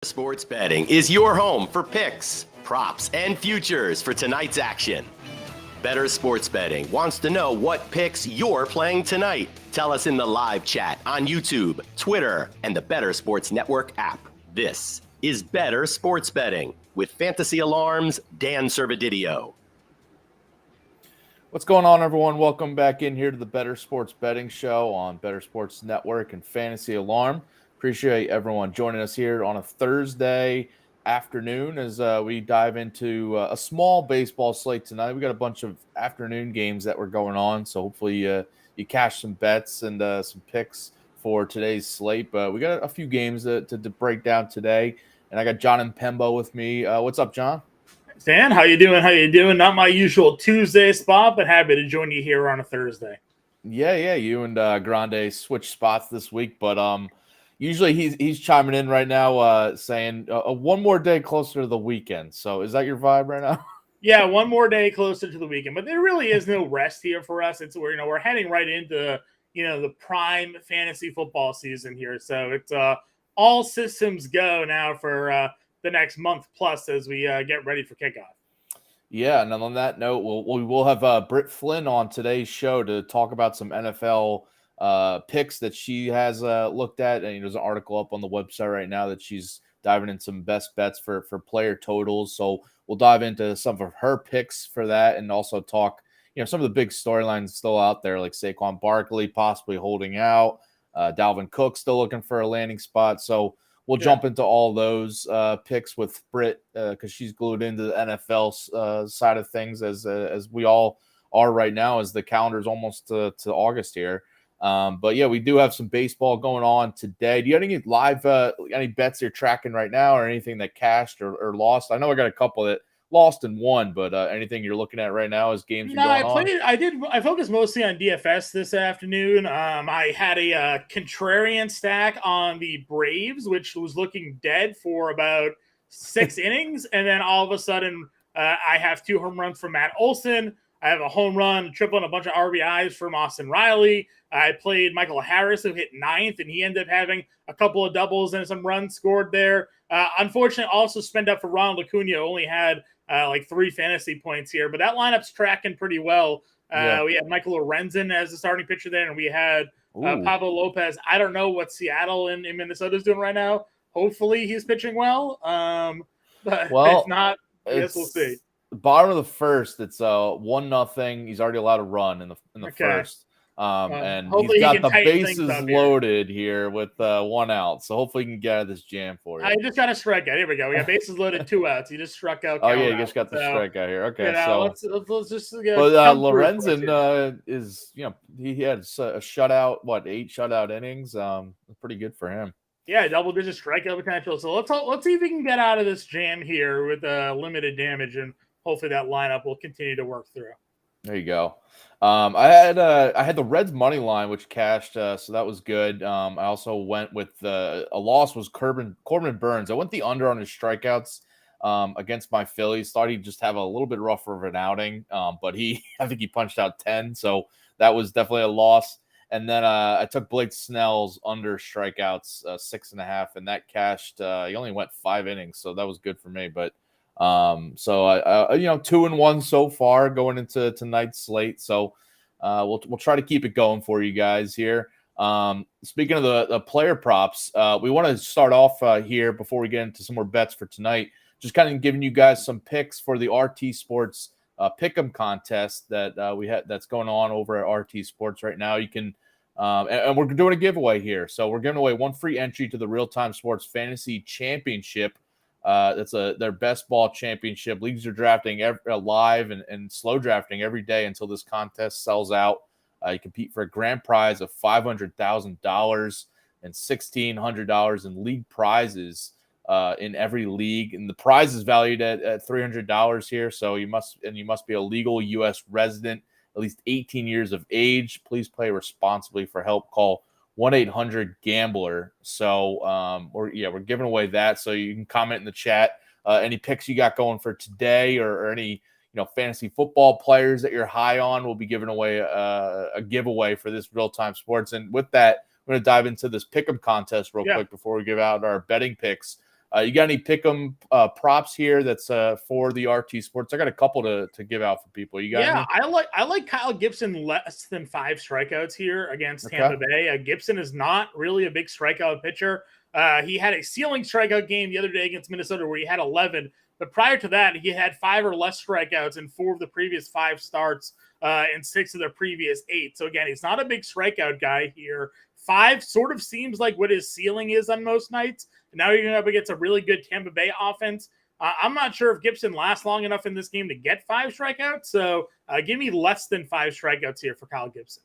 Sports Betting is your home for picks, props, and futures for tonight's action. Bettor Sports Betting wants to know what picks you're playing tonight. Tell us in the live chat on YouTube, Twitter, and the Bettor Sports Network app. This is Bettor Sports Betting with Fantasy Alarm's Dan Servodidio. What's going on, everyone? Welcome back in here to the Bettor Sports Betting Show on Bettor Sports Network and Fantasy Alarm. Appreciate everyone joining us here on a Thursday afternoon as we dive into a small baseball slate tonight. We got a bunch of afternoon games that were going on, so hopefully you cash some bets and some picks for today's slate. But we got a few games to break down today, and I got Jon Impemba with me. What's up, John? Dan, how you doing? How you doing? Not my usual Tuesday spot, but happy to join you here on a Thursday. Yeah. You and Grande switched spots this week, but usually he's chiming in right now, saying one more day closer to the weekend. So is that your vibe right now? Yeah, one more day closer to the weekend, but there really is no rest here for us. It's we're heading right into the prime fantasy football season here. So it's all systems go now for the next month plus as we get ready for kickoff. Yeah, and on that note, we will have Britt Flinn on today's show to talk about some NFL picks that she has looked at. And there's an article up on the website right now that she's diving in some best bets for player totals. So we'll dive into some of her picks for that and also talk, some of the big storylines still out there, like Saquon Barkley possibly holding out, Dalvin Cook still looking for a landing spot. So we'll jump into all those picks with Britt because she's glued into the NFL side of things as we all are right now as the calendar's almost to August here. But yeah, we do have some baseball going on today. Do you have any live any bets you're tracking right now or anything that cashed or lost? I know I got a couple that lost and won, but anything you're looking at right now as games are going on? I focused mostly on DFS this afternoon. I had a contrarian stack on the Braves, which was looking dead for about 6 innings. And then all of a sudden, I have 2 home runs from Matt Olson. I have a home run, a triple, and a bunch of RBIs from Austin Riley. I played Michael Harris, who hit 9th, and he ended up having a couple of doubles and some runs scored there. Unfortunately, also spent up for Ronald Acuna, only had like 3 fantasy points here, but that lineup's tracking pretty well. We had Michael Lorenzen as the starting pitcher there, and we had Pablo Lopez. I don't know what Seattle and Minnesota is doing right now. Hopefully he's pitching well. But if not, I guess we'll see. Bottom of the first, it's 1-0. He's already allowed to run in the first. And he's got the bases loaded here with 1 out. So hopefully he can get out of this jam for you. I just got a strikeout. Here we go. We got bases loaded, 2 outs. He just struck out. Oh, yeah, he just got the strikeout here. Okay, let's just get. But Lorenzen is, he had a shutout, 8 shutout innings. Pretty good for him. Yeah, double-digit strikeout potential. So let's see if we can get out of this jam here with limited damage, and hopefully that lineup will continue to work through. There you go. I had the Reds money line, which cashed, so that was good. I also went with a loss was Corbin Burns. I went the under on his strikeouts against my Phillies. Thought he'd just have a little bit rougher of an outing, but I think he punched out 10, so that was definitely a loss. And then I took Blake Snell's under strikeouts 6.5, and that cashed. He only went 5 innings, so that was good for me. But so I 2-1 so far going into tonight's slate. So we'll try to keep it going for you guys here. Speaking of the player props, we want to start off here before we get into some more bets for tonight. Just kind of giving you guys some picks for the RT Sports Pick'em contest that we had that's going on over at RT Sports right now. You can and we're doing a giveaway here. So we're giving away 1 free entry to the Real Time Sports Fantasy Championship. That's their best ball championship. Leagues are drafting live and slow drafting every day until this contest sells out. You compete for a grand prize of $500,000 and $1,600 in league prizes in every league, and the prize is valued at $300 here. So you must be a legal U.S. resident, at least 18 years of age. Please play responsibly. For help, call 1-800-GAMBLER. So we're giving away that. So you can comment in the chat any picks you got going for today, or any fantasy football players that you're high on. We'll be giving away a giveaway for this Real Time Sports. And with that, we're going to dive into this pick'em contest real quick before we give out our betting picks. You got any pick'em props here that's for the RT Sports? I got a couple to give out for people. You got any? I like Kyle Gibson less than 5 strikeouts here against Okay. Tampa Bay. Gibson is not really a big strikeout pitcher. He had a ceiling strikeout game the other day against Minnesota where he had 11. But prior to that, he had 5 or less strikeouts in 4 of the previous 5 starts and 6 of the previous 8. So again, he's not a big strikeout guy here. 5 sort of seems like what his ceiling is on most nights. And now you're going up against a really good Tampa Bay offense. I'm not sure if Gibson lasts long enough in this game to get 5 strikeouts. So give me less than 5 strikeouts here for Kyle Gibson.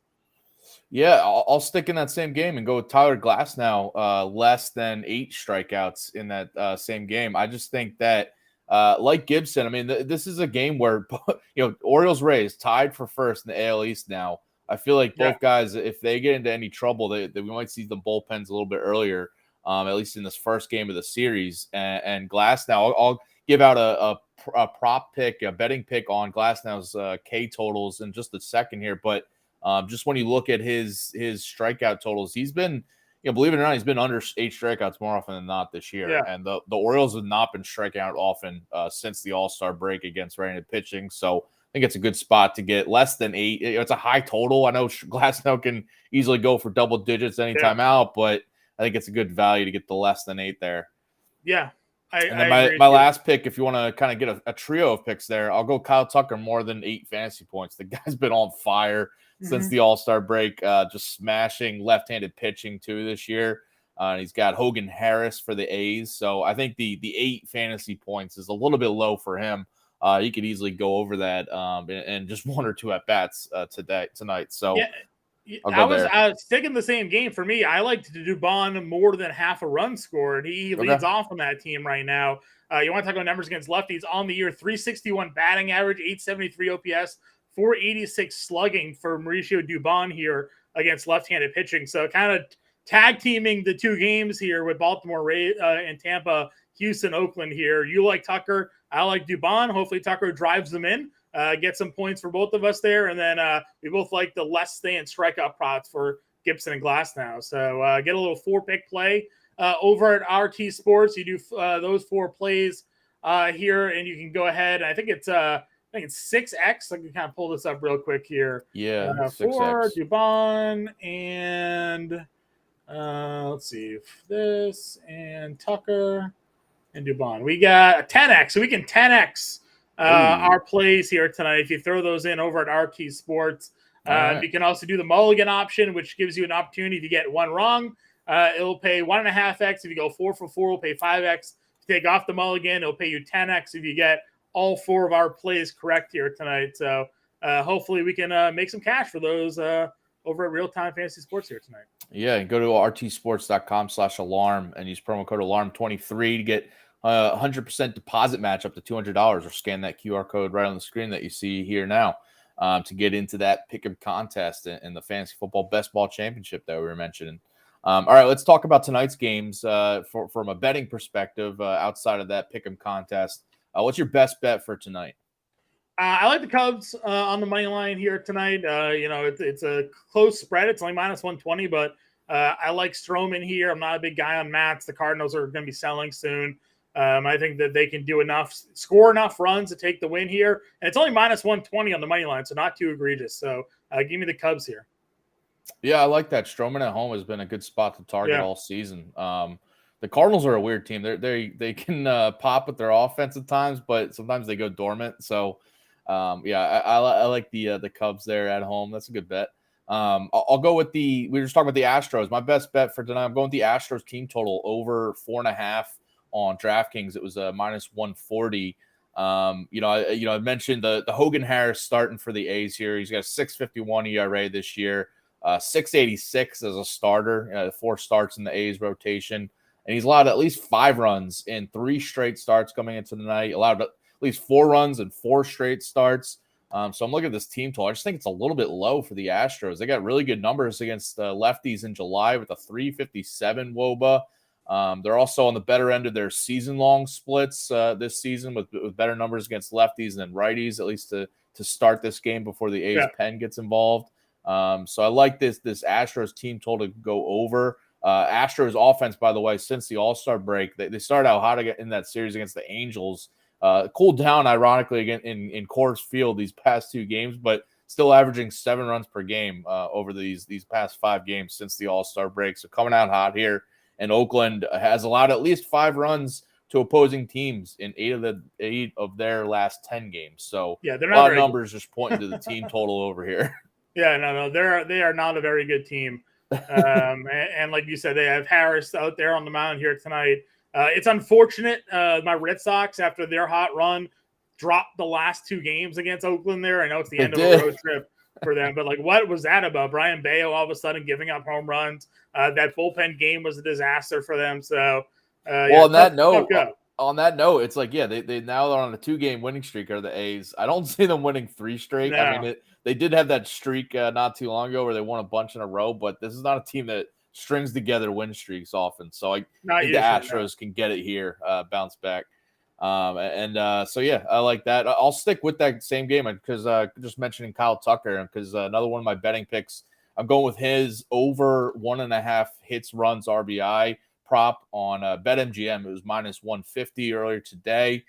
Yeah, I'll stick in that same game and go with Tyler Glasnow, less than 8 strikeouts in that same game. I just think that, like Gibson, I mean, this is a game where, Orioles-Rays tied for first in the AL East now. I feel like both guys, if they get into any trouble, we might see the bullpens a little bit earlier, at least in this first game of the series. And Glasnow, I'll give out a prop pick, a betting pick on Glasnow's K totals in just a second here. But just when you look at his strikeout totals, he's been, believe it or not, he's been under 8 strikeouts more often than not this year. Yeah. And the Orioles have not been striking out often since the All-Star break against right-handed pitching. So I think it's a good spot to get less than 8. It's a high total. I know Glasnow can easily go for double digits anytime out, but I think it's a good value to get the less than 8 there. Yeah. And then my last pick, if you want to kind of get a trio of picks there, I'll go Kyle Tucker more than 8 fantasy points. The guy's been on fire since the All-Star break, just smashing left-handed pitching too this year. He's got Hogan Harris for the A's. So I think the 8 fantasy points is a little bit low for him. He could easily go over that and just 1 or 2 at-bats tonight. So I was sticking the same game for me. I like to do Dubon more than half a run scored. He leads off on that team right now. You want to talk about numbers against lefties on the year: 361 batting average, 873 OPS, 486 slugging for Mauricio Dubon here against left-handed pitching. So kind of tag teaming the 2 games here with Baltimore and Tampa, Houston, Oakland here. You like Tucker. I like Dubon. Hopefully Tucker drives them in. Get some points for both of us there. And then we both like the less than strikeout props for Gibson and Glasnow. So get a little 4-pick play over at RT Sports. You do those 4 plays here, and you can go ahead. I think it's 6X. I can kind of pull this up real quick here. Yeah, 6X. For Dubon and let's see, this and Tucker and Dubon. We got a 10X. So we can 10X our plays here tonight if you throw those in over at RT Sports. Right. You can also do the mulligan option, which gives you an opportunity to get 1 wrong. It'll pay 1.5X. If you go 4 for 4, it'll pay 5X. If you take off the mulligan, it'll pay you 10X if you get all 4 of our plays correct here tonight. So hopefully we can make some cash for those over at Real Time Fantasy Sports here tonight. Yeah, go to rtsports.com/alarm and use promo code alarm23 to get 100% deposit match up to $200, or scan that QR code right on the screen that you see here now to get into that pick'em contest in the Fantasy Football Best Ball Championship that we were mentioning. All right, let's talk about tonight's games from a betting perspective outside of that pick'em contest. What's your best bet for tonight? I like the Cubs on the money line here tonight. It's a close spread. It's only -120, but I like Stroman here. I'm not a big guy on Mats. The Cardinals are going to be selling soon. I think that they can do score enough runs to take the win here. And it's only -120 on the money line, so not too egregious. So give me the Cubs here. Yeah, I like that. Stroman at home has been a good spot to target all season. The Cardinals are a weird team. They can pop with their offense at times, but sometimes they go dormant. So, I like the Cubs there at home. That's a good bet. I'll go with we were just talking about the Astros. My best bet for tonight, I'm going with the Astros team total over 4.5 on DraftKings. It was -140. I mentioned the Hogan Harris starting for the A's here. He's got a 6.51 ERA this year, 6.86 as a starter. 4 starts in the A's rotation, and he's allowed at least 5 runs in 3 straight starts coming into the night. Allowed at least 4 runs in 4 straight starts. So I'm looking at this team total. I just think it's a little bit low for the Astros. They got really good numbers against lefties in July with a 3.57 WOBA. They're also on the better end of their season-long splits this season with better numbers against lefties than righties, at least to start this game before the A's pen gets involved. So I like this Astros team total to go over. Astros offense, by the way, since the All-Star break, they started out hot in that series against the Angels. Cooled down, ironically, again in Coors Field these past 2 games, but still averaging 7 runs per game over these past 5 games since the All-Star break. So coming out hot here. And Oakland has allowed at least 5 runs to opposing teams in 8 of their last 10 games. So yeah, they're a not lot of very numbers just pointing to the team total over here. Yeah, no, they are not a very good team. And like you said, they have Harris out there on the mound here tonight. It's unfortunate. My Red Sox, after their hot run, dropped the last 2 games against Oakland there. I know it's the end of a road trip for them, but like, what was that about? Brian Bayo all of a sudden giving up home runs. That bullpen game was a disaster for them. So, on that note, it's like, yeah, they now are on a 2-game winning streak, are the A's. I don't see them winning 3 straight. No. I mean, they did have that streak not too long ago where they won a bunch in a row, but this is not a team that strings together win streaks often. So I think the Astros can get it here, bounce back. So yeah, I like that. I'll stick with that same game because just mentioning Kyle Tucker, because another one of my betting picks, I'm going with his over 1.5 hits, runs, RBI prop on BetMGM. It was minus 150 earlier today.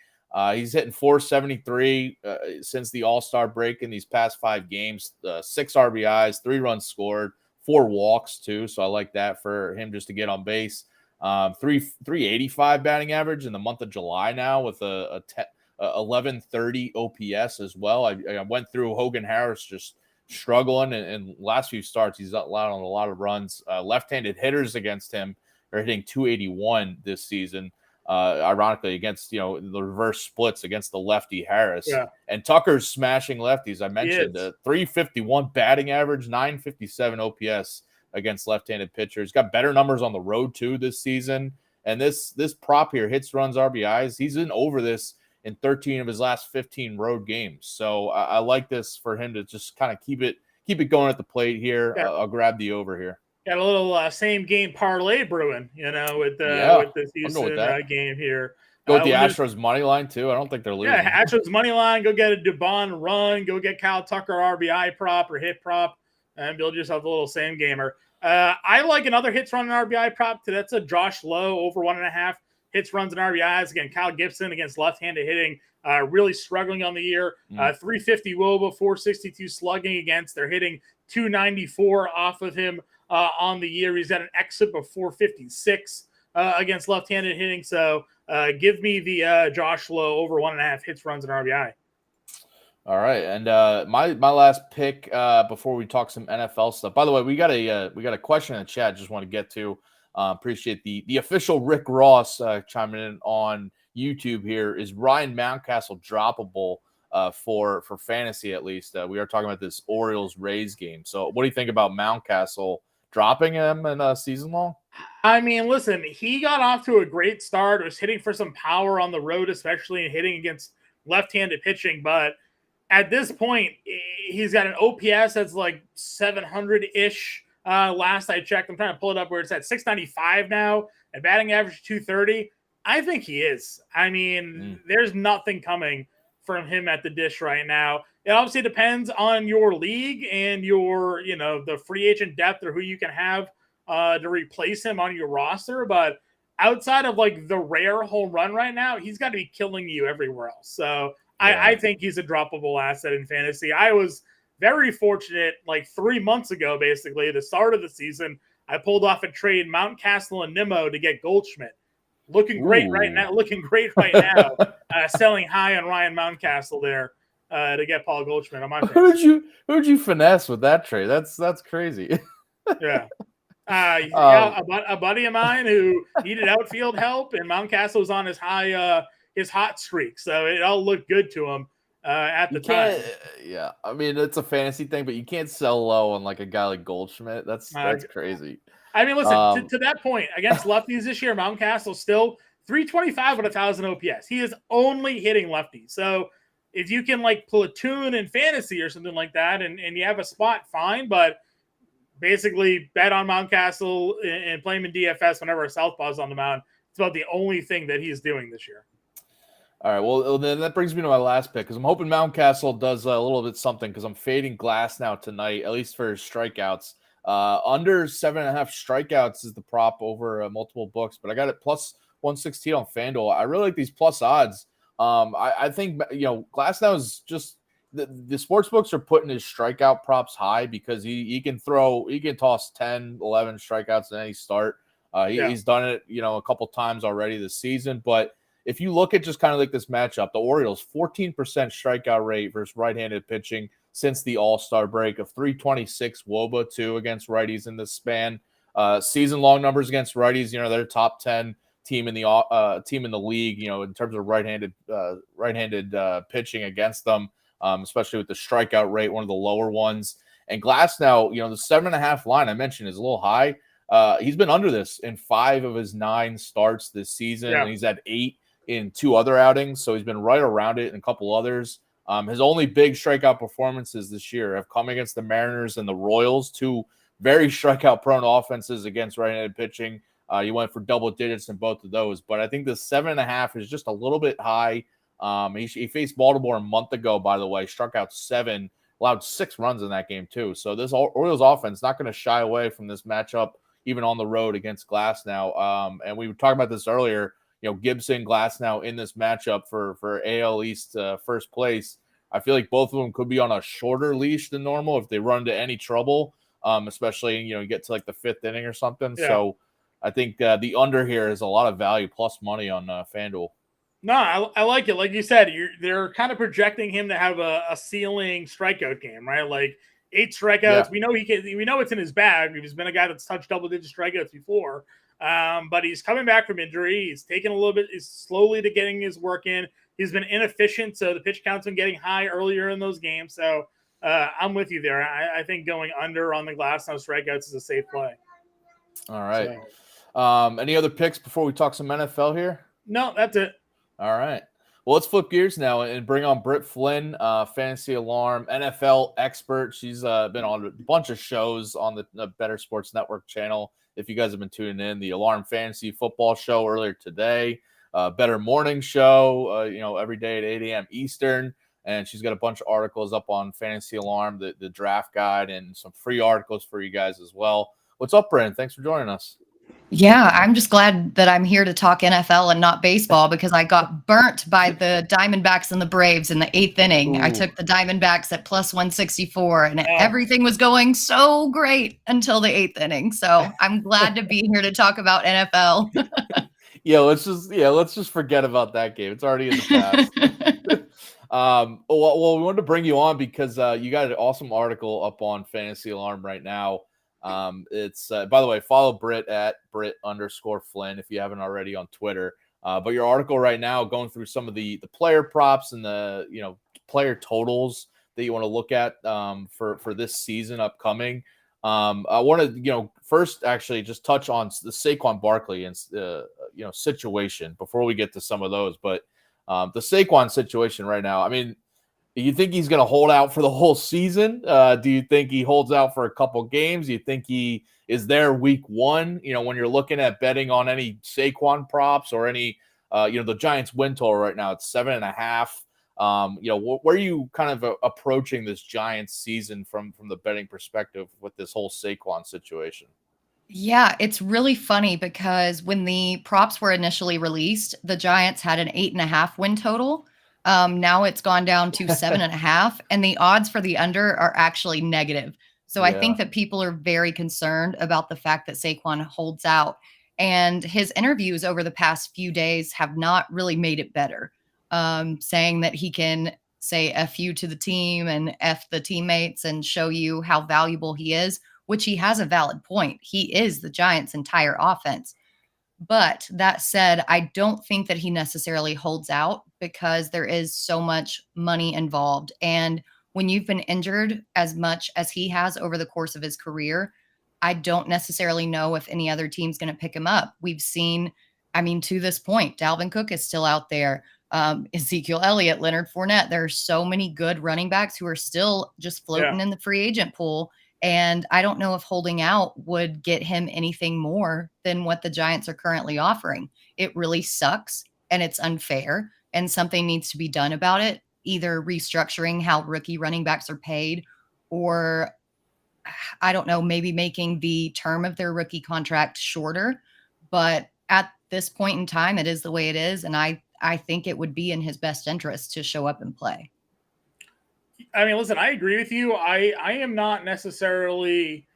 He's hitting 473 since the All-Star break in these past 5 games. 6 RBIs, 3 runs scored, 4 walks too. So I like that for him just to get on base. 385 batting average in the month of July now with a 1130 OPS as well. I went through Hogan Harris just struggling in last few starts. He's allowed on a lot of runs. Left-handed hitters against him are hitting 281 this season. Ironically, against the reverse splits against the lefty Harris. Yeah. And Tucker's smashing lefties. I mentioned 351 batting average, 957 OPS against left-handed pitchers. Got better numbers on the road too this season. And this prop here, hits, runs, RBIs, he's in over this in 13 of his last 15 road games. So I like this for him to just kind of keep it going at the plate here. Yeah. I'll grab the over here. Got a little same game parlay brewing, with this Houston game here. Go with the Astros money line too. I don't think they're losing. Yeah, Astros money line. Go get a Dubon run. Go get Kyle Tucker RBI prop or hit prop, and build yourself a little same gamer. I like another hits, run, and RBI prop. That's a Josh Lowe over 1.5 hits, runs, and RBIs. Again, Kyle Gibson against left-handed hitting, really struggling on the year. 350 WOBA, 462 slugging against. They're hitting 294 off of him on the year. He's got an exit of 456 against left-handed hitting. So give me the Josh Lowe over 1.5 hits, runs, and RBI. All right, and my last pick before we talk some NFL stuff. By the way, we got a question in the chat. Just want to get to. Appreciate the official Rick Ross chiming in on YouTube here. Is Ryan Mountcastle droppable for fantasy at least? We are talking about this Orioles-Rays game. So what do you think about Mountcastle dropping him in a season long? I mean, listen, he got off to a great start. Was hitting for some power on the road, especially in hitting against left-handed pitching, but at this point, he's got an OPS that's like 700-ish. Last I checked, I'm trying to pull it up where it's at 695 now, and batting average 230. I think he is. I mean, there's nothing coming from him at the dish right now. It obviously depends on your league and your, the free agent depth or who you can have to replace him on your roster. But outside of like the rare home run right now, he's got to be killing you everywhere else. So I think he's a droppable asset in fantasy. I was very fortunate, like 3 months ago, basically, the start of the season, I pulled off a trade Mountcastle and Nimmo to get Goldschmidt. Looking great right now. Selling high on Ryan Mountcastle there to get Paul Goldschmidt on my fantasy. Who'd you finesse with that trade? That's crazy. Yeah. A buddy of mine who needed outfield help, and Mountcastle was on his hot streak, so it all looked good to him at the time. Yeah, I mean, it's a fantasy thing, but you can't sell low on like a guy like Goldschmidt. That's crazy. I mean, listen, to that point, against lefties this year, Mountcastle still 325 with 1,000 OPS. He is only hitting lefties. So if you can like platoon in fantasy or something like that, and you have a spot, fine. But basically, bet on Mountcastle and play him in DFS whenever a southpaw's on the mound. It's about the only thing that he's doing this year. All right, well, then that brings me to my last pick because I'm hoping Mountcastle does a little bit something because I'm fading Glass now tonight, at least for his strikeouts. Under 7.5 strikeouts is the prop over multiple books, but I got it plus 116 on FanDuel. I really like these plus odds. I think, Glasnow is just the sports books are putting his strikeout props high because he can toss 10, 11 strikeouts in any start. He's done it, a couple times already this season. But if you look at just kind of like this matchup, the Orioles 14% strikeout rate versus right-handed pitching since the All-Star break, of 326 WOBA too against righties in this span. Season-long numbers against righties, they're top 10 team in the league, in terms of right-handed pitching against them, especially with the strikeout rate, one of the lower ones. And Glasnow, the 7.5 line I mentioned is a little high. He's been under this in 5 of his 9 starts this season, and he's had 8 in 2 other outings, so he's been right around it in a couple others. His only big strikeout performances this year have come against the Mariners and the Royals, 2 very strikeout-prone offenses against right-handed pitching. He went for double digits in both of those, but I think the 7.5 is just a little bit high. He faced Baltimore a month ago, by the way, struck out 7, allowed 6 runs in that game too. So this Orioles offense not going to shy away from this matchup, even on the road against Glasnow. And we were talking about this earlier. Gibson, Glasnow in this matchup for AL East first place. I feel like both of them could be on a shorter leash than normal if they run into any trouble, especially you get to like the 5th inning or something. Yeah. So I think the under here is a lot of value plus money on FanDuel. No, I like it. Like you said, they're kind of projecting him to have a ceiling strikeout game, right? Like 8 strikeouts. Yeah. We know it's in his bag. He's been a guy that's touched double-digit strikeouts before. But he's coming back from injury. He's taken a little bit slowly to getting his work in. He's been inefficient, so the pitch count's been getting high earlier in those games. So I'm with you there. I think going under on the Glasnow strikeouts is a safe play. All right. So. Any other picks before we talk some NFL here? No, that's it. All right. Well, let's flip gears now and bring on Britt Flinn, Fantasy Alarm, NFL expert. She's been on a bunch of shows on the Bettor Sports Network channel. If you guys have been tuning in, the Alarm Fantasy Football Show earlier today, Bettor Morning Show, every day at 8 a.m. Eastern. And she's got a bunch of articles up on Fantasy Alarm, the draft guide, and some free articles for you guys as well. What's up, Brandon? Thanks for joining us. Yeah, I'm just glad that I'm here to talk NFL and not baseball because I got burnt by the Diamondbacks and the Braves in the 8th inning. Ooh. I took the Diamondbacks at plus 164 and everything was going so great until the 8th inning. So I'm glad to be here to talk about NFL. let's just forget about that game. It's already in the past. Well, we wanted to bring you on because you got an awesome article up on Fantasy Alarm right now. It's by the way, follow Britt at Britt_Flinn if you haven't already on Twitter. But your article right now going through some of the player props and the player totals that you want to look at for this season upcoming. I want to first actually just touch on the Saquon Barkley and situation before we get to some of those. But the Saquon situation right now, I mean. Do you think he's going to hold out for the whole season? Do you think he holds out for a couple games? Do you think he is there week 1? When you're looking at betting on any Saquon props or any, the Giants win total right now, it's 7.5. Where are you kind of approaching this Giants season from the betting perspective with this whole Saquon situation? Yeah, it's really funny because when the props were initially released, the Giants had an 8.5 win total. Now it's gone down to 7.5, and the odds for the under are actually negative. So I think that people are very concerned about the fact that Saquon holds out, and his interviews over the past few days have not really made it better. Saying that he can say F you to the team and F the teammates and show you how valuable he is, which he has a valid point. He is the Giants' entire offense. But that said, I don't think that he necessarily holds out because there is so much money involved. And when you've been injured as much as he has over the course of his career, I don't necessarily know if any other team's going to pick him up. We've seen, to this point, Dalvin Cook is still out there. Ezekiel Elliott, Leonard Fournette. There are so many good running backs who are still just floating in the free agent pool. And I don't know if holding out would get him anything more than what the Giants are currently offering. It really sucks and it's unfair and something needs to be done about it, either restructuring how rookie running backs are paid or I don't know, maybe making the term of their rookie contract shorter. But at this point in time, it is the way it is. And I think it would be in his best interest to show up and play. I mean, listen, I agree with you. I am not necessarily.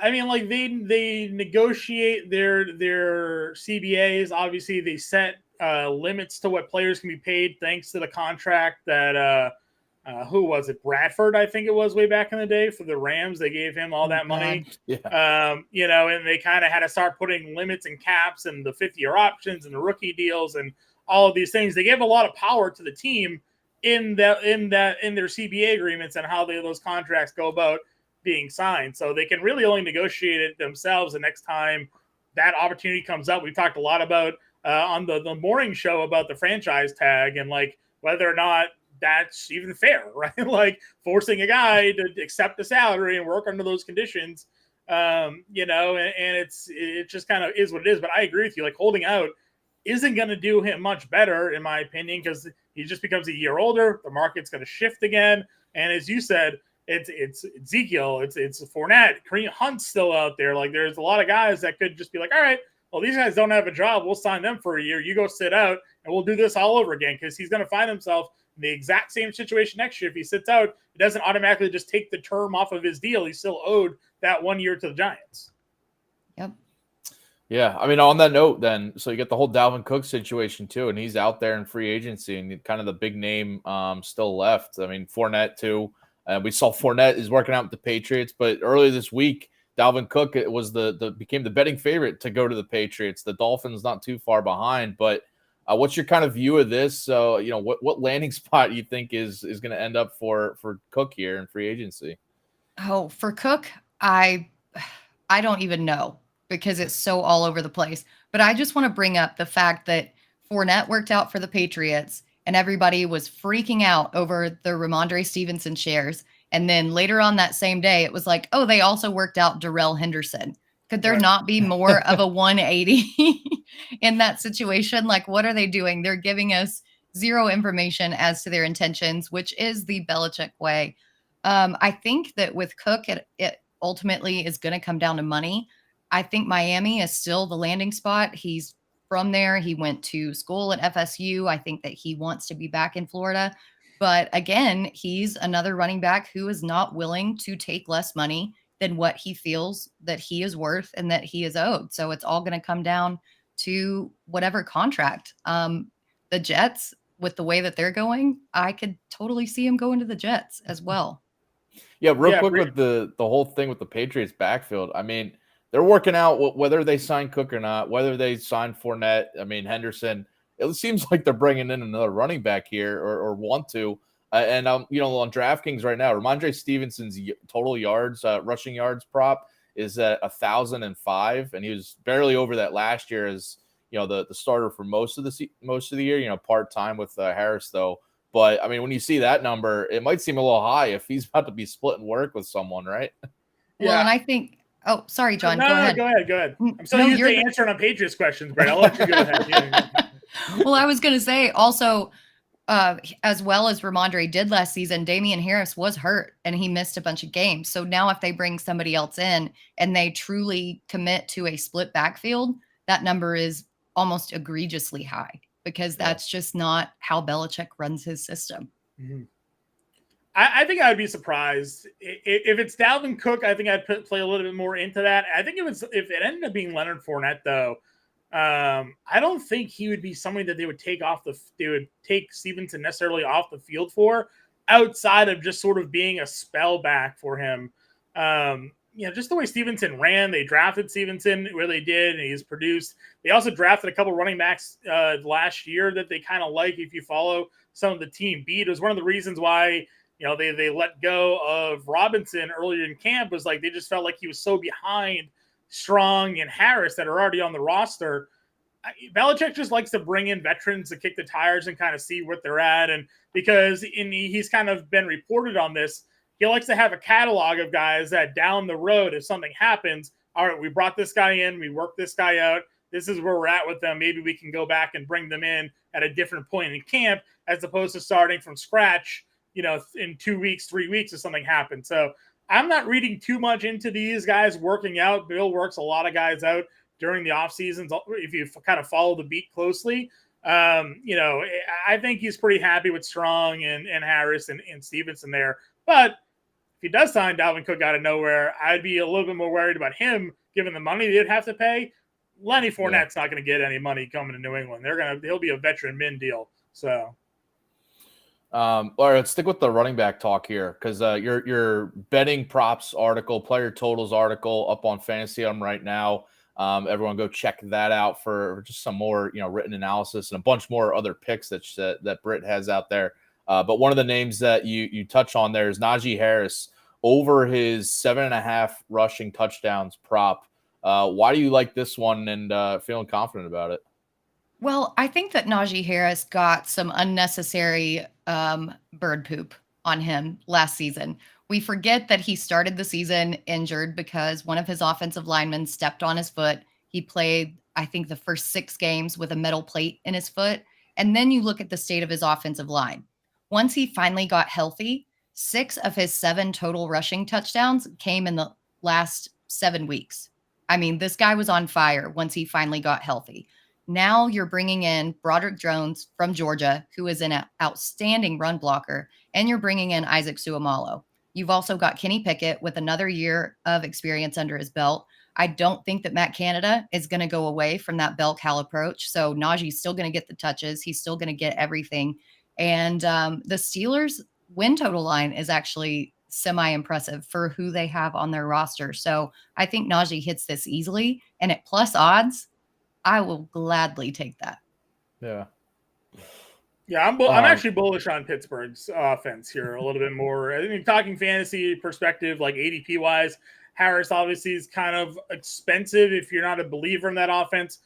I mean, like they negotiate their CBAs. Obviously, they set limits to what players can be paid, thanks to the contract that who was it? Bradford, I think it was, way back in the day for the Rams. They gave him all that money. Yeah. You know, and they kind of had to start putting limits and caps and the 50-year options and the rookie deals and all of these things. They gave a lot of power to the team in their CBA agreements and how those contracts go about being signed. So they can really only negotiate it themselves the next time that opportunity comes up. We've talked a lot about on the morning show about the franchise tag and like whether or not that's even fair, right? Like forcing a guy to accept the salary and work under those conditions, you know, and it just kind of is what it is. But I agree with you. Like holding out isn't going to do him much better, in my opinion, because he just becomes a year older. The market's going to shift again. And as you said, it's Ezekiel, it's Fournette, Kareem Hunt's still out there. Like there's a lot of guys that could just be like, all right, well, these guys don't have a job. We'll sign them for a year. You go sit out and we'll do this all over again, because he's going to find himself in the exact same situation next year. If he sits out, it doesn't automatically just take the term off of his deal. He's still owed that 1 year to the Giants. Yep. Yeah, I mean, on that note, then, so you get the whole Dalvin Cook situation too, and he's out there in free agency, and kind of the big name still left. I mean, Fournette too. We saw Fournette is working out with the Patriots, but earlier this week, Dalvin Cook was became the betting favorite to go to the Patriots. The Dolphins not too far behind, but what's your kind of view of this? So, you know, what landing spot you think is going to end up for Cook here in free agency? Oh, for Cook, I don't even know, because it's so all over the place. But I just want to bring up the fact that Fournette worked out for the Patriots and everybody was freaking out over the Ramondre Stevenson shares. And then later on that same day, it was like, oh, they also worked out Darrell Henderson. Could there not be more of a 180 in that situation? Like, what are they doing? They're giving us zero information as to their intentions, which is the Belichick way. I think that with Cook, it ultimately is going to come down to money. I think Miami is still the landing spot. He's from there. He went to school at FSU. I think that he wants to be back in Florida. But again, he's another running back who is not willing to take less money than what he feels that he is worth and that he is owed. So it's all going to come down to whatever contract. The Jets, with the way that they're going, I could totally see him going to the Jets as well. Yeah, real quick with the whole thing with the Patriots backfield. I mean, they're working out whether they sign Cook or not, whether they sign Fournette. I mean, Henderson. It seems like they're bringing in another running back here or want to. And you know, on DraftKings right now, Ramondre Stevenson's total yards, rushing yards prop is at 1,005, and he was barely over that last year as you know the starter for most of the year. You know, part time with Harris though. But I mean, when you see that number, it might seem a little high if he's about to be splitting work with someone, right? Yeah. Well, and I think. Oh, sorry, John. No, go ahead. Go ahead. I'm so used to answering on Patriots questions, Brett. I'll let you go ahead. Yeah. Well, I was going to say also, as well as Ramondre did last season, Damian Harris was hurt and he missed a bunch of games. So now if they bring somebody else in and they truly commit to a split backfield, that number is almost egregiously high, because that's just not how Belichick runs his system. Mm-hmm. I think I would be surprised if it's Dalvin Cook. I think I'd play a little bit more into that. I think if it ended up being Leonard Fournette, though, I don't think he would be somebody that they would take Stevenson necessarily off the field for, outside of just sort of being a spell back for him. You know, just the way Stevenson ran. They drafted Stevenson where they did, and he's produced. They also drafted a couple running backs last year that they kind of like. If you follow some of the team beat, it was one of the reasons why. You know, they let go of Robinson earlier in camp, was like they just felt like he was so behind Strong and Harris that are already on the roster. Belichick just likes to bring in veterans to kick the tires and kind of see what they're at. And because he's kind of been reported on this, he likes to have a catalog of guys that down the road, if something happens, all right, we brought this guy in, we worked this guy out, this is where we're at with them. Maybe we can go back and bring them in at a different point in camp, as opposed to starting from scratch, you know, in 2 weeks, 3 weeks, if something happened. So I'm not reading too much into these guys working out. Bill works a lot of guys out during the off seasons. If you kind of follow the beat closely, I think he's pretty happy with Strong and Harris and Stevenson there. But if he does sign Dalvin Cook out of nowhere, I'd be a little bit more worried about him given the money they'd have to pay. Lenny Fournette's not going to get any money coming to New England. He'll be a veteran min deal. So, all right, let's stick with the running back talk here because your betting props article, player totals article, up on Fantasy right now. Everyone go check that out for just some more, written analysis and a bunch more other picks that Britt has out there. But one of the names that you touch on there is Najee Harris over his 7.5 rushing touchdowns prop. Why do you like this one and feeling confident about it? Well, I think that Najee Harris got some unnecessary bird poop on him last season. We forget that he started the season injured because one of his offensive linemen stepped on his foot. He played, I think, the first 6 games with a metal plate in his foot. And then you look at the state of his offensive line. Once he finally got healthy, 6 of his 7 total rushing touchdowns came in the last 7 weeks. I mean, this guy was on fire once he finally got healthy. Now you're bringing in Broderick Jones from Georgia, who is an outstanding run blocker, and you're bringing in Isaac Seumalo. You've also got Kenny Pickett with another year of experience under his belt. I don't think that Matt Canada is going to go away from that bell cow approach. So Najee's still going to get the touches. He's still going to get everything. And the Steelers' win total line is actually semi-impressive for who they have on their roster. So I think Najee hits this easily. And at plus odds, I will gladly take that. Yeah. Yeah, I'm actually bullish on Pittsburgh's offense here a little bit more. I mean, talking fantasy perspective, like ADP wise, Harris obviously is kind of expensive if you're not a believer in that offense.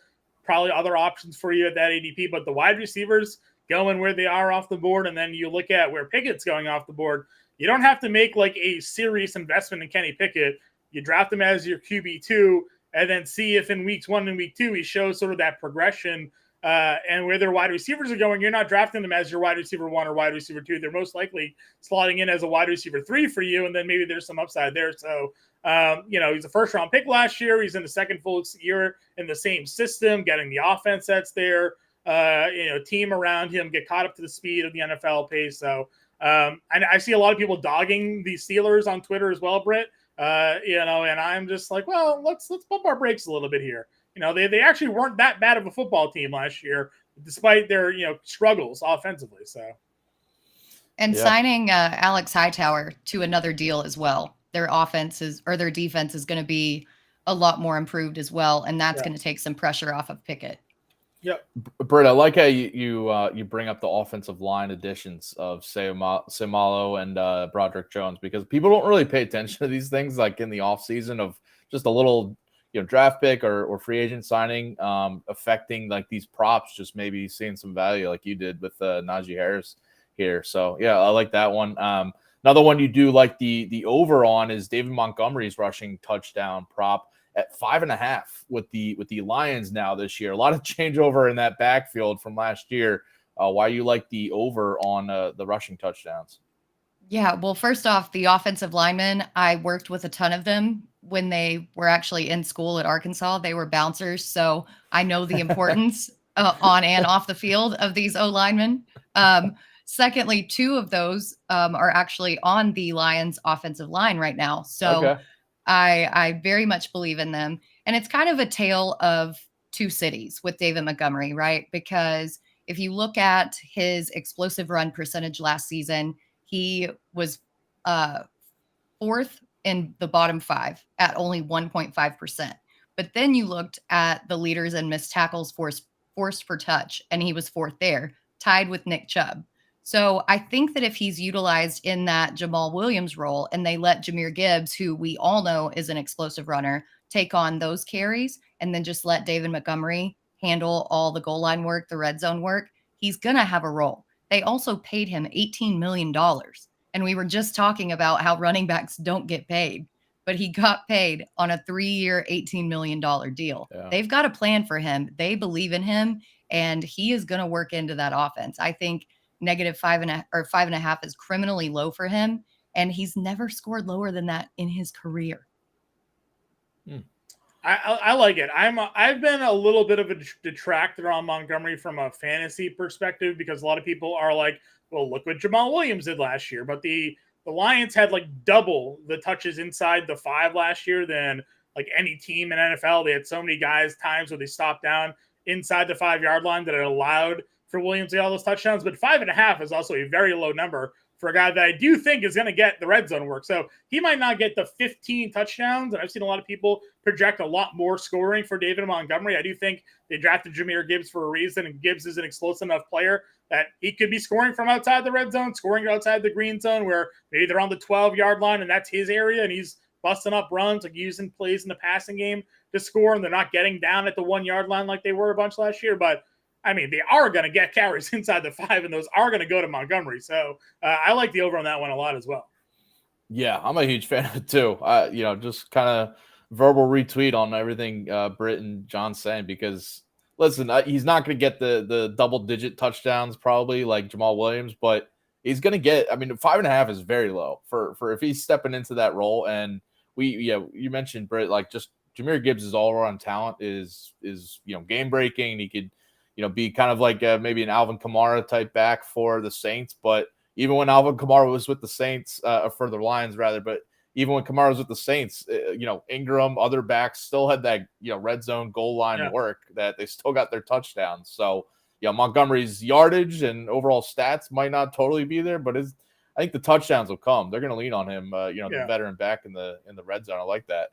Probably other options for you at that ADP, but the wide receivers going where they are off the board, and then you look at where Pickett's going off the board. You don't have to make like a serious investment in Kenny Pickett. You draft him as your QB2, and then see if in weeks 1 and week 2 he shows sort of that progression. And where their wide receivers are going, you're not drafting them as your wide receiver 1 or wide receiver 2. They're most likely slotting in as a wide receiver 3 for you, and then maybe there's some upside there. So, he's a first-round pick last year. He's in the second full year in the same system, getting the offense that's there, team around him, get caught up to the speed of the NFL pace. So, and I see a lot of people dogging the Steelers on Twitter as well, Britt. And I'm just like, well, let's pump our brakes a little bit here. They actually weren't that bad of a football team last year, despite their struggles offensively. So, and signing Alex Hightower to another deal as well. Their defense is going to be a lot more improved as well, and that's going to take some pressure off of Pickett. Yep. Britt, I like how you bring up the offensive line additions of Seumalo and Broderick Jones, because people don't really pay attention to these things like in the offseason of just a little draft pick or free agent signing affecting like these props, just maybe seeing some value like you did with Najee Harris here. So yeah, I like that one. Another one you do like the over on is David Montgomery's rushing touchdown prop at 5.5 with the Lions now this year. A lot of changeover in that backfield from last year. Why you like the over on the rushing touchdowns? Yeah, well, first off, the offensive linemen, I worked with a ton of them when they were actually in school at Arkansas. They were bouncers, so I know the importance on and off the field of these O-linemen. Secondly, 2 of those are actually on the Lions offensive line right now. So okay. I very much believe in them. And it's kind of a tale of 2 cities with David Montgomery, right? Because if you look at his explosive run percentage last season, he was 4th in the bottom 5 at only 1.5%. But then you looked at the leaders in missed tackles forced per touch, and he was 4th there, tied with Nick Chubb. So I think that if he's utilized in that Jamal Williams role and they let Jahmyr Gibbs, who we all know is an explosive runner, take on those carries and then just let David Montgomery handle all the goal line work, the red zone work, he's going to have a role. They also paid him $18 million. And we were just talking about how running backs don't get paid, but he got paid on a 3-year, $18 million deal. Yeah. They've got a plan for him. They believe in him, and he is going to work into that offense. I think -5.5 is criminally low for him. and he's never scored lower than that in his career. I like it. I've been a little bit of a detractor on Montgomery from a fantasy perspective because a lot of people are like, well, look what Jamal Williams did last year. But the Lions had like double the touches inside the 5 last year than like any team in NFL. They had so many times where they stopped down inside the 5-yard line that it allowed for Williams to get all those touchdowns. But 5.5 is also a very low number for a guy that I do think is going to get the red zone work. So he might not get the 15 touchdowns. And I've seen a lot of people project a lot more scoring for David Montgomery. I do think they drafted Jahmyr Gibbs for a reason, and Gibbs is an explosive enough player that he could be scoring from outside the red zone, scoring outside the green zone, where maybe they're on the 12-yard line and that's his area, and he's busting up runs, like using plays in the passing game to score, and they're not getting down at the 1-yard line like they were a bunch last year. But I mean, they are going to get carries inside the 5, and those are going to go to Montgomery. So I like the over on that one a lot as well. Yeah, I'm a huge fan of it too. Just kind of verbal retweet on everything Britt and Jon saying, because listen, he's not going to get the double-digit touchdowns probably like Jamal Williams, but he's going to get. I mean, 5.5 is very low for if he's stepping into that role. And you mentioned Britt, like just Jahmyr Gibbs' all-around talent is game breaking. He could be kind of like maybe an Alvin Kamara type back for the Saints. But even when Alvin Kamara was with the Saints, for the Lions rather, but even when Kamara was with the Saints, Ingram, other backs still had that, red zone goal line work that they still got their touchdowns. So, Montgomery's yardage and overall stats might not totally be there, but I think the touchdowns will come. They're going to lean on him, the veteran back in the red zone. I like that.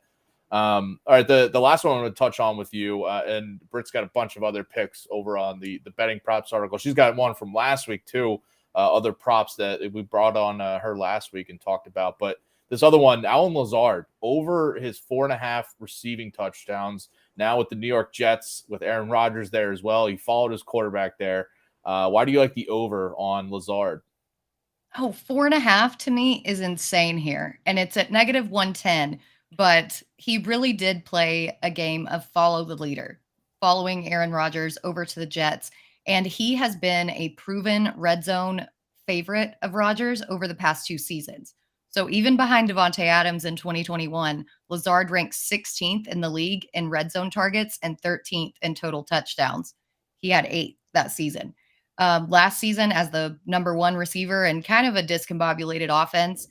All right, the last one I'm going to touch on with you, and Britt's got a bunch of other picks over on the betting props article. She's got one from last week too, other props that we brought on her last week and talked about. But this other one, Allen Lazard, over his 4.5 receiving touchdowns, now with the New York Jets, with Aaron Rodgers there as well. He followed his quarterback there. Why do you like the over on Lazard? Oh, 4.5 to me is insane here. And it's at -110. But he really did play a game of follow the leader, following Aaron Rodgers over to the Jets. And he has been a proven red zone favorite of Rodgers over the past 2 seasons. So even behind Davante Adams in 2021, Lazard ranks 16th in the league in red zone targets and 13th in total touchdowns. He had 8 that season. Last season, as the number 1 receiver and kind of a discombobulated offense,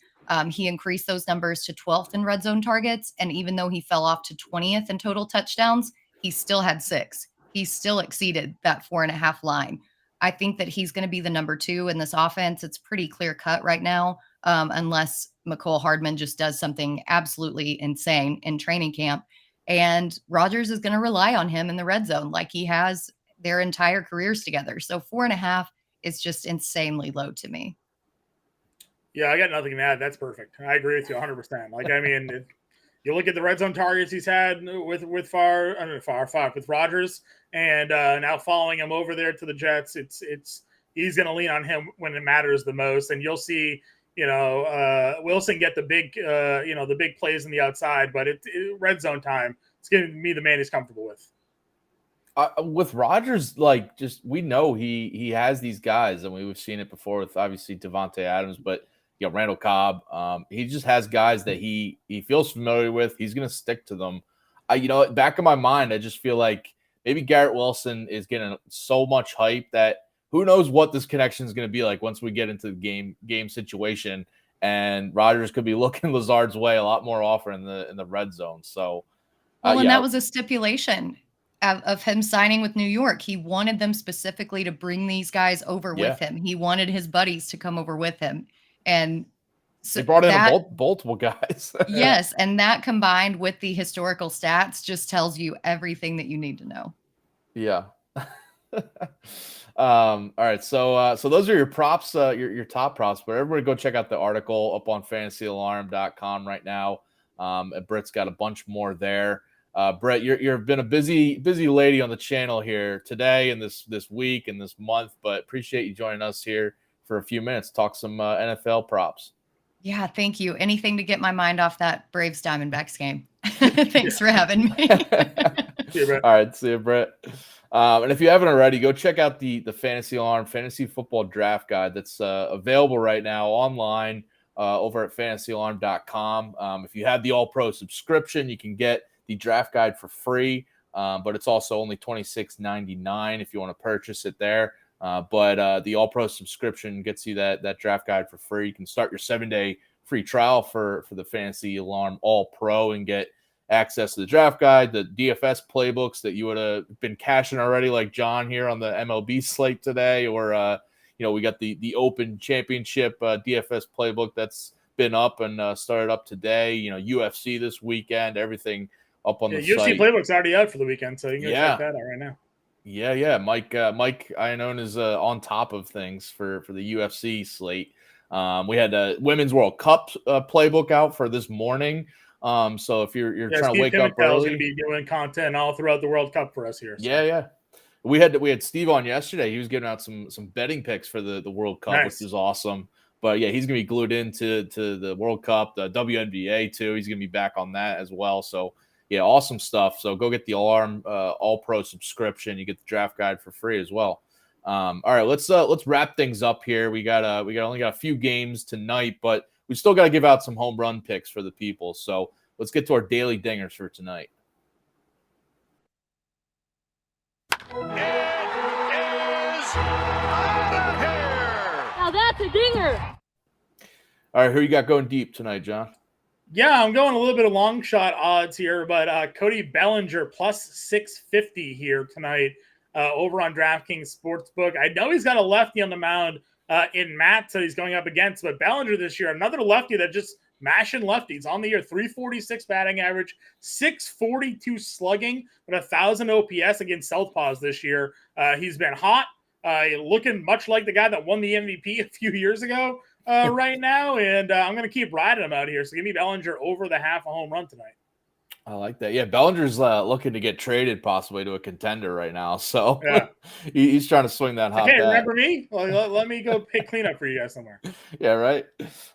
he increased those numbers to 12th in red zone targets. And even though he fell off to 20th in total touchdowns, he still had 6. He still exceeded that 4.5 line. I think that he's going to be the number 2 in this offense. It's pretty clear cut right now, unless McCole Hardman just does something absolutely insane in training camp. And Rodgers is going to rely on him in the red zone like he has their entire careers together. So 4.5 is just insanely low to me. Yeah, I got nothing to add. That's perfect. I agree with you 100%. Like, I mean, you look at the red zone targets he's had with Rodgers, and now following him over there to the Jets, he's going to lean on him when it matters the most, and you'll see, Wilson get the big plays in the outside, but red zone time, it's going to be the man he's comfortable with. With Rodgers, like, just we know he has these guys, and we've seen it before with obviously Davante Adams, but Randall Cobb. He just has guys that he feels familiar with. He's going to stick to them. Back in my mind, I just feel like maybe Garrett Wilson is getting so much hype that who knows what this connection is going to be like once we get into the game situation, and Rodgers could be looking Lazard's way a lot more often in the red zone. So, and that was a stipulation of him signing with New York. He wanted them specifically to bring these guys over with him. He wanted his buddies to come over with him. And so they brought in multiple guys. Yes. And that combined with the historical stats just tells you everything that you need to know. Yeah. All right. So those are your props, your top props, but everybody go check out the article up on fantasyalarm.com right now. And Britt's got a bunch more there. Britt, you've been a busy lady on the channel here today and this week and this month, but appreciate you joining us here for a few minutes, talk some NFL props. Yeah, thank you. Anything to get my mind off that Braves Diamondbacks game. Thanks for having me. See you, Britt. All right, see you, Britt. And if you haven't already, go check out the Fantasy Alarm Fantasy Football Draft Guide that's available right now online over at fantasyalarm.com. If you have the All-Pro subscription, you can get the draft guide for free, but it's also only $26.99 if you want to purchase it there. But the All-Pro subscription gets you that draft guide for free. You can start your 7-day free trial for the Fantasy Alarm All-Pro and get access to the draft guide, the DFS playbooks that you would have been cashing already, like John here on the MLB slate today, or we got the Open Championship DFS playbook that's been up and started up today. UFC this weekend, everything up on the UFC site. playbook's already out for the weekend, so you can go check that out right now. Yeah. Mike, I known is on top of things for the UFC slate. We had a Women's World Cup playbook out for this morning. So if you're trying Steve to wake up early, going to be doing content all throughout the World Cup for us here. So. Yeah. We had Steve on yesterday. He was giving out some betting picks for the World Cup, nice. Which is awesome. But yeah, he's gonna be glued into the World Cup, the WNBA too. He's gonna be back on that as well. So yeah, awesome stuff. So go get the Alarm All-Pro subscription. You get the draft guide for free as well. All right, let's wrap things up here. We only got a few games tonight, but we still got to give out some home run picks for the people. So let's get to our daily dingers for tonight. It is out of here. Now that's a dinger. All right, who you got going deep tonight, John? Yeah, I'm going a little bit of long shot odds here, but Cody Bellinger plus 650 here tonight over on DraftKings Sportsbook. I know he's got a lefty on the mound in Matt that he's going up against, but Bellinger this year, another lefty that just mashing lefties on the year, 346 batting average, 642 slugging, but 1,000 OPS against southpaws this year. He's been hot, looking much like the guy that won the MVP a few years ago right now, and I'm going to keep riding him out here. So give me Bellinger over the half a home run tonight. I like that. Yeah, Bellinger's looking to get traded possibly to a contender right now. So yeah. he's trying to swing that hot bat. Remember me? Well, let me go pick cleanup for you guys somewhere. Yeah, right.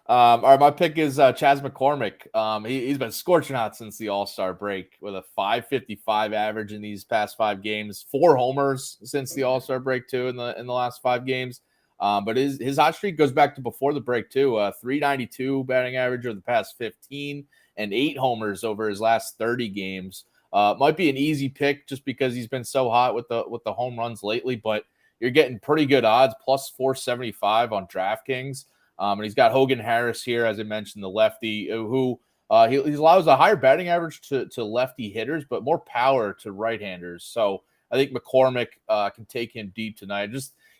All right, my pick is Chas McCormick. He's been scorching hot since the All-Star break with a 5.55 average in these past 5 games, 4 homers since the All-Star break too in the last 5 games. But his hot streak goes back to before the break too. 392 batting average over the past 15 and 8 homers over his last 30 games. Might be an easy pick just because he's been so hot with the home runs lately, but you're getting pretty good odds, plus 475 on DraftKings. And he's got Hogan Harris here, as I mentioned, the lefty, who he allows a higher batting average to lefty hitters, but more power to right-handers. So I think McCormick can take him deep tonight.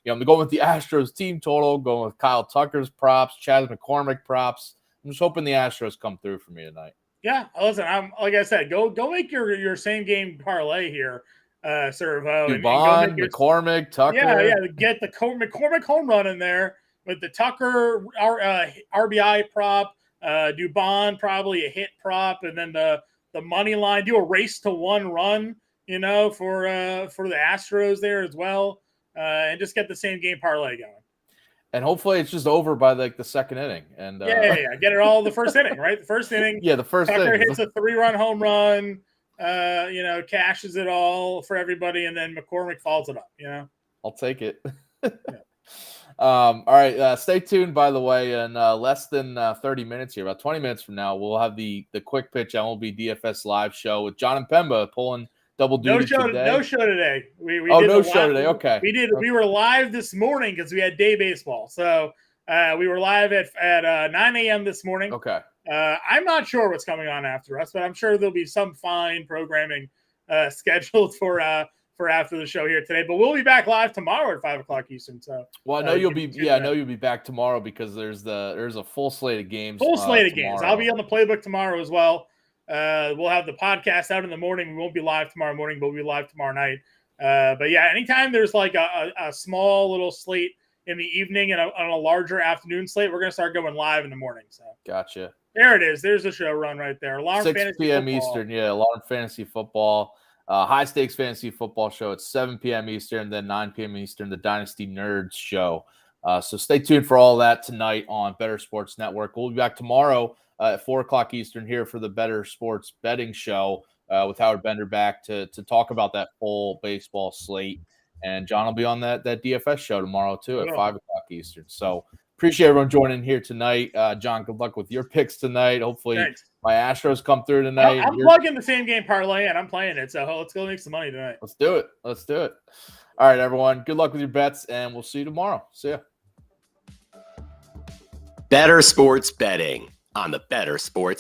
I'm going with the Astros team total, going with Kyle Tucker's props, Chas McCormick props. I'm just hoping the Astros come through for me tonight. Yeah, listen, I'm like I said, go make your same game parlay here, Servo. Dubon, McCormick, Tucker. Yeah, get the McCormick home run in there with the Tucker RBI prop, Dubon probably a hit prop, and then the money line. Do a race to 1 run, for the Astros there as well, and just get the same game parlay going. And hopefully it's just over by the second inning. And yeah. Get it all the first inning, right? The first inning. Yeah, the first Tucker inning. hits a 3-run home run, cashes it all for everybody, and then McCormick follows it up, I'll take it. Yeah. All right. Stay tuned, by the way, in less than 30 minutes here, about 20 minutes from now, we'll have the Quick Pitch MLB DFS live show with Jon Impemba pulling double duty today. No show today. We no show today. Okay. We were live this morning because we had day baseball. So we were live at 9 a.m. this morning. Okay. I'm not sure what's coming on after us, but I'm sure there'll be some fine programming scheduled for after the show here today. But we'll be back live tomorrow at 5:00 Eastern. So I know you'll be. Yeah, I know you'll be back tomorrow because there's a full slate of games. Full slate of games. I'll be on the playbook tomorrow as well. We'll have the podcast out in the morning. We won't be live tomorrow morning, but we'll be live tomorrow night. But yeah, anytime there's like a small little slate in the evening and on a larger afternoon slate, we're going to start going live in the morning. So gotcha. There it is. There's the show run right there. Alarm 6 Fantasy p.m. Football. Eastern. Yeah, Alarm Fantasy Football. High Stakes Fantasy Football show at 7 p.m. Eastern, then 9 p.m. Eastern, the Dynasty Nerds show. So stay tuned for all that tonight on Bettor Sports Network. We'll be back tomorrow at 4:00 Eastern here for the Bettor Sports Betting show with Howard Bender back to talk about that full baseball slate. And John will be on that DFS show tomorrow too at 5:00 Eastern. So appreciate everyone joining here tonight. John, good luck with your picks tonight. Hopefully Thanks. my Astros come through tonight. I'm plugging the same game parlay, and I'm playing it. So let's go make some money tonight. Let's do it. All right, everyone. Good luck with your bets, and we'll see you tomorrow. See ya. Bettor Sports Betting on the Bettor Sports